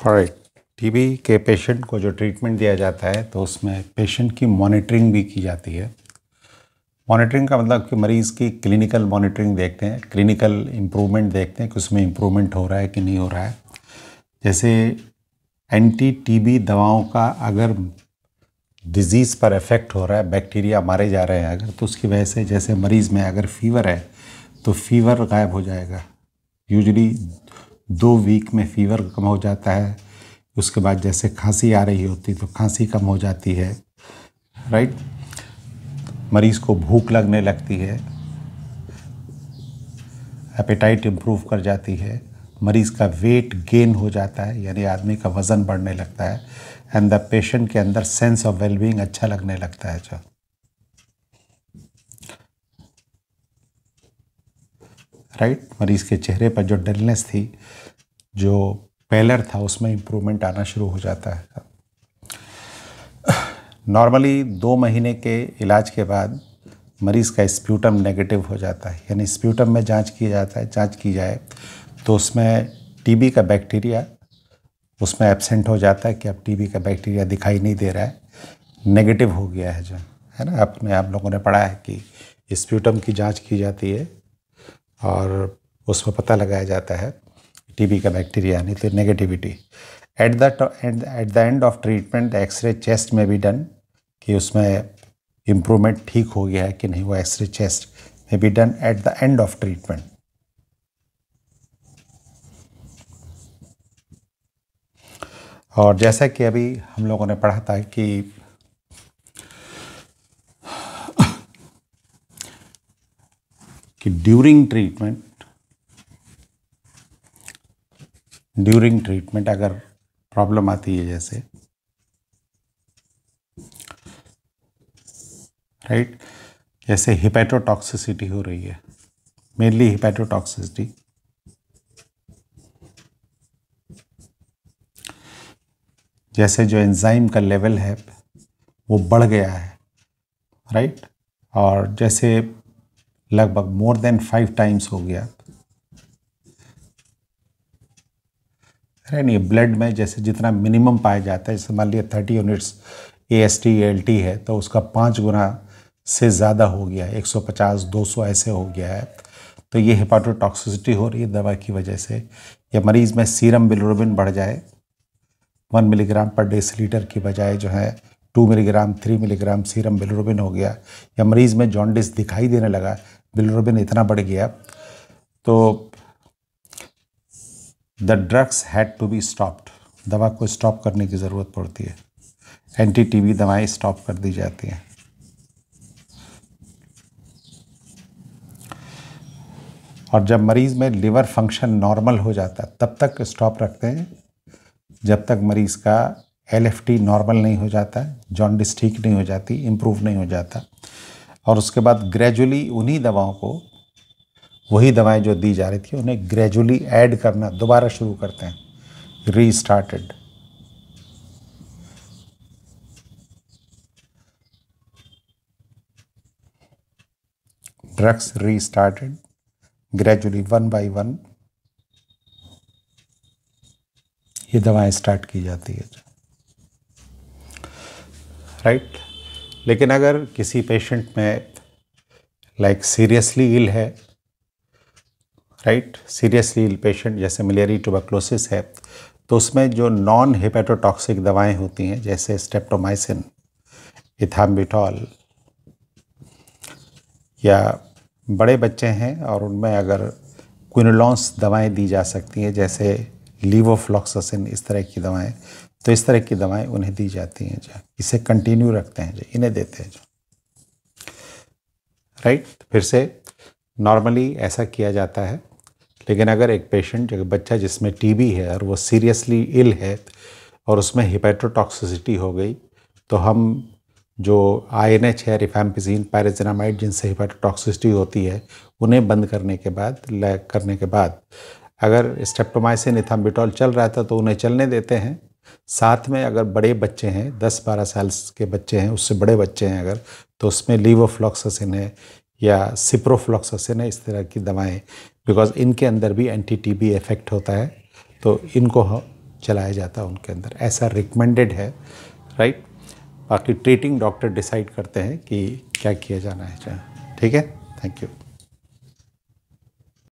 Alright, TB के patient को जो ट्रीटमेंट दिया जाता है तो उसमें पेशेंट की मॉनिटरिंग भी की जाती है। मॉनिटरिंग का मतलब कि मरीज़ की क्लिनिकल मॉनिटरिंग देखते हैं, क्लिनिकल इम्प्रूवमेंट देखते हैं कि उसमें इम्प्रूवमेंट हो रहा है कि नहीं हो रहा है। जैसे एंटी टीबी दवाओं का अगर डिज़ीज़ पर इफ़ेक्ट हो रहा है, बैक्टीरिया मारे जा रहे हैं अगर, तो उसकी वजह से जैसे मरीज़ में अगर फीवर है तो फीवर गायब हो जाएगा। यूजुअली 2 वीक में फीवर कम हो जाता है। उसके बाद जैसे खांसी आ रही होती तो खांसी कम हो जाती है, राइट। मरीज़ को भूख लगने लगती है, एपेटाइट इम्प्रूव कर जाती है, मरीज़ का वेट गेन हो जाता है यानी आदमी का वज़न बढ़ने लगता है, एंड द पेशेंट के अंदर सेंस ऑफ वेलबींग अच्छा लगने लगता है। जो राइट, मरीज़ के चेहरे पर जो डलनेस थी, जो पैलर था, उसमें इम्प्रूवमेंट आना शुरू हो जाता है। नॉर्मली 2 महीने के इलाज के बाद मरीज़ का स्प्यूटम नेगेटिव हो जाता है, यानी स्प्यूटम में जांच किया जाता है, जांच की जाए तो उसमें टीबी का बैक्टीरिया उसमें एब्सेंट हो जाता है कि अब टीबी का बैक्टीरिया दिखाई नहीं दे रहा है, नेगेटिव हो गया है, जो है ना। आप लोगों ने पढ़ा है कि स्प्यूटम की जांच की जाती है और उसमें पता लगाया जाता है टीबी का बैक्टीरिया नहीं तो negativity. At the end of treatment X ray chest में भी डन कि उसमें इम्प्रूवमेंट ठीक हो गया है कि नहीं, वो एक्सरे चेस्ट में भी done at the end of treatment. और जैसा कि अभी हम लोगों ने पढ़ा था कि ड्यूरिंग ट्रीटमेंट अगर प्रॉब्लम आती है, जैसे राइट, जैसे हिपैटोटॉक्सिसिटी हो रही है, मेनली हिपैटोटॉक्सिसिटी, जैसे जो एंजाइम का लेवल है वो बढ़ गया है, राइट, और जैसे लगभग मोर देन 5 टाइम्स हो गया है नहीं, ब्लड में जैसे जितना मिनिमम पाया जाता है, जैसे मान लिया 30 यूनिट्स AST ALT है तो उसका 5 गुना से ज़्यादा हो गया है, 150 200 ऐसे हो गया है। तो ये हेपाटोटॉक्सिसिटी हो रही है दवा की वजह से। या मरीज़ में सीरम बिलिरुबिन बढ़ जाए, 1 मिलीग्राम पर डेसीलीटर की बजाय जो है 2 मिलीग्राम 3 मिलीग्राम सीरम बिलिरुबिन हो गया, या मरीज़ में जॉन्डिस दिखाई देने लगा, बिलिरुबिन इतना बढ़ गया, तो the drugs had to be stopped, दवा को स्टॉप करने की ज़रूरत पड़ती है। एंटी टीबी दवाएं स्टॉप कर दी जाती हैं। और जब मरीज़ में लिवर फंक्शन नॉर्मल हो जाता है तब तक स्टॉप रखते हैं, जब तक मरीज़ का LFT नॉर्मल नहीं हो जाता, जॉन्डिस ठीक नहीं हो जाती, इम्प्रूव नहीं हो जाता। और उसके बाद ग्रेजुअली उन्हीं दवाओं को, वही दवाएं जो दी जा रही थी उन्हें ग्रेजुअली ऐड करना दोबारा शुरू करते हैं, restarted. Drugs restarted gradually 1 by 1 ये दवाएं स्टार्ट की जाती है, राइट। लेकिन अगर किसी पेशेंट में सीरियसली इल है, राइट, सीरियसली इल पेशेंट जैसे मलेरिया ट्यूबरकुलोसिस है, तो उसमें जो नॉन हेपेटोटॉक्सिक दवाएं होती हैं जैसे स्ट्रेप्टोमाइसिन, इथाम्बुटोल, या बड़े बच्चे हैं और उनमें अगर क्विनोलॉन्स दवाएं दी जा सकती हैं जैसे लीवोफ्लॉक्सासिन, इस तरह की दवाएं, तो इस तरह की दवाएं उन्हें दी जाती हैं, जो इसे कंटिन्यू रखते हैं, जो इन्हें देते हैं, जो राइट। फिर से नॉर्मली ऐसा किया जाता है। लेकिन अगर एक पेशेंट, जो बच्चा जिसमें टीबी है और वो सीरियसली इल है और उसमें हिपैटोटॉक्सिसिटी हो गई, तो हम जो INH है, रिफैम्पिसिन, पायरेजिनामाइड, जिनसे हिपैटोटॉक्सिसिटी होती है, उन्हें बंद करने के बाद अगर स्ट्रेप्टोमाइसिन, इथाम्बुटोल चल रहा था तो उन्हें चलने देते हैं। साथ में अगर बड़े बच्चे हैं, 10-12 साल के बच्चे हैं, उससे बड़े बच्चे हैं अगर, तो उसमें लीवोफ्लॉक्सासिन है या सिप्रोफ्लॉक्सासिन है, इस तरह की दवाएं, बिकॉज इनके अंदर भी एंटी टीबी इफेक्ट होता है, तो इनको चलाया जाता है उनके अंदर, ऐसा रिकमेंडेड है, राइट। बाकी ट्रीटिंग डॉक्टर डिसाइड करते हैं कि क्या किया जाना है। ठीक है, थैंक यू।